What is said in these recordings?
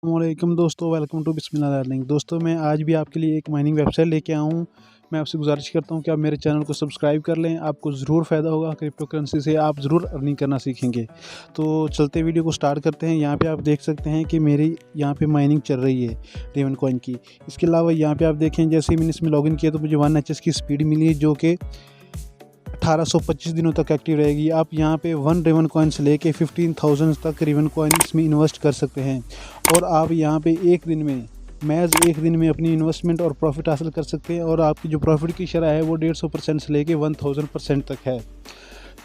वालेकुम दोस्तों, welcome to Bismillah learning. दोस्तों मैं आज भी आपके लिए एक माइनिंग वेबसाइट लेके आया हूँ। मैं आपसे गुजारिश करता हूँ कि आप मेरे चैनल को सब्सक्राइब कर लें, आपको ज़रूर फ़ायदा होगा। क्रिप्टो करेंसी से आप ज़रूर अर्निंग करना सीखेंगे। तो चलते वीडियो को स्टार्ट करते हैं। यहाँ पे आप देख सकते हैं कि मेरी यहाँ पे माइनिंग चल रही है रेवन कॉइन की। इसके अलावा यहाँ पे आप देखें, जैसे ही मैंने इसमें लॉगिन किया तो मुझे 1 HS की स्पीड मिली है, जो कि 1825 दिनों तक एक्टिव रहेगी। आप यहाँ पे 1 रेवन कॉइन से लेके 15,000 तक रेवन कॉइन इसमें इन्वेस्ट कर सकते हैं और आप यहाँ पे एक दिन में अपनी इन्वेस्टमेंट और प्रॉफिट हासिल कर सकते हैं। और आपकी जो प्रॉफिट की शरह है वो 150% से लेके 1000% तक है।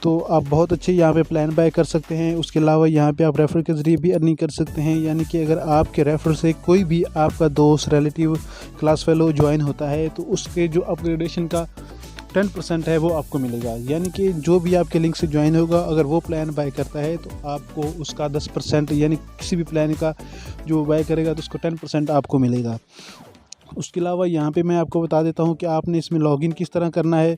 तो आप बहुत अच्छे यहाँ पे प्लान बाय कर सकते हैं। उसके अलावा यहाँ पे आप रेफर के ज़रिए भी अर्निंग कर सकते हैं, यानी कि अगर आपके रेफर से कोई भी आपका दोस्त, रिलेटिव, क्लास फेलो ज्वाइन होता है तो उसके जो अपग्रेडेशन का 10% है वो आपको मिलेगा। यानी कि जो भी आपके लिंक से ज्वाइन होगा, अगर वो प्लान बाय करता है तो आपको उसका 10%, यानी किसी भी प्लान का जो बाय करेगा तो उसको 10% आपको मिलेगा। उसके अलावा यहाँ पे मैं आपको बता देता हूँ कि आपने इसमें लॉगिन किस तरह करना है।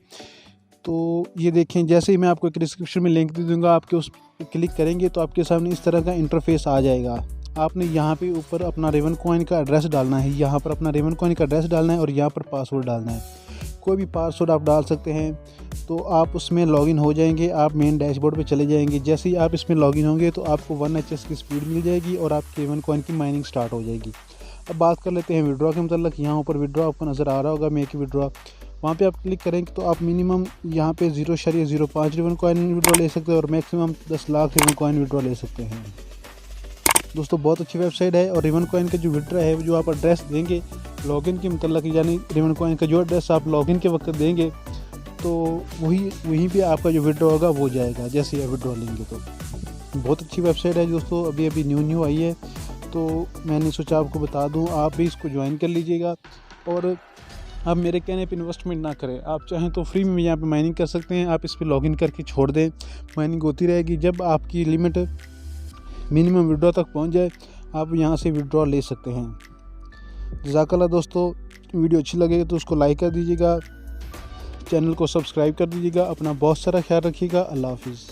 तो ये देखें, जैसे ही मैं आपको एक डिस्क्रिप्शन में लिंक दे दूँगा, आपके उस पर क्लिक करेंगे तो आपके सामने इस तरह का इंटरफेस आ जाएगा। आपने यहाँ पे ऊपर अपना रेवन कॉइन का एड्रेस डालना है, यहाँ पर अपना रेवन कॉइन का एड्रेस डालना है और यहाँ पर पासवर्ड डालना है। कोई भी पासवर्ड आप डाल सकते हैं। तो आप उसमें लॉगिन हो जाएंगे, आप मेन डैशबोर्ड पे चले जाएंगे। जैसे ही आप इसमें लॉगिन होंगे तो आपको 1 HS की स्पीड मिल जाएगी और आपकी रेवन कॉइन की माइनिंग स्टार्ट हो जाएगी। अब बात कर लेते हैं विड्रॉ के मतलब। यहाँ ऊपर विड्रॉ आपको नज़र आ रहा होगा, मेक विड्रॉ, वहाँ पे आप क्लिक करेंगे तो आप मिनिमम यहाँ पे 0.05 रेवन कॉइन विड्रॉ ले सकते हैं और maximum 10 lakh Raven coin withdraw ले सकते हैं। दोस्तों बहुत अच्छी वेबसाइट है। और रेवन कॉइन का जो विड्रॉ है, जो आप एड्रेस देंगे लॉगिन के मतलब, यानी रेवन कॉइन का जो एड्रेस आप लॉगिन के वक्त देंगे तो वहीं पे आपका जो विड्रॉ होगा वो जाएगा, जैसे आप विड्रॉ लेंगे। तो बहुत अच्छी वेबसाइट है दोस्तों, अभी न्यू आई है, तो मैंने सोचा आपको बता दूं, आप भी इसको ज्वाइन कर लीजिएगा। और आप मेरे कहने पे इन्वेस्टमेंट ना करें, आप चाहें तो फ्री में यहाँ पे माइनिंग कर सकते हैं। आप इस पर लॉगिन करके छोड़ दें, माइनिंग होती रहेगी। जब आपकी लिमिट मिनिमम विड्रॉ तक पहुँच जाए, आप यहाँ से विड्रॉ ले सकते हैं। जज़ाकल्लाह दोस्तों, वीडियो अच्छी लगे तो उसको लाइक कर दीजिएगा, चैनल को सब्सक्राइब कर दीजिएगा। अपना बहुत सारा ख्याल रखिएगा। अल्लाह हाफिज़।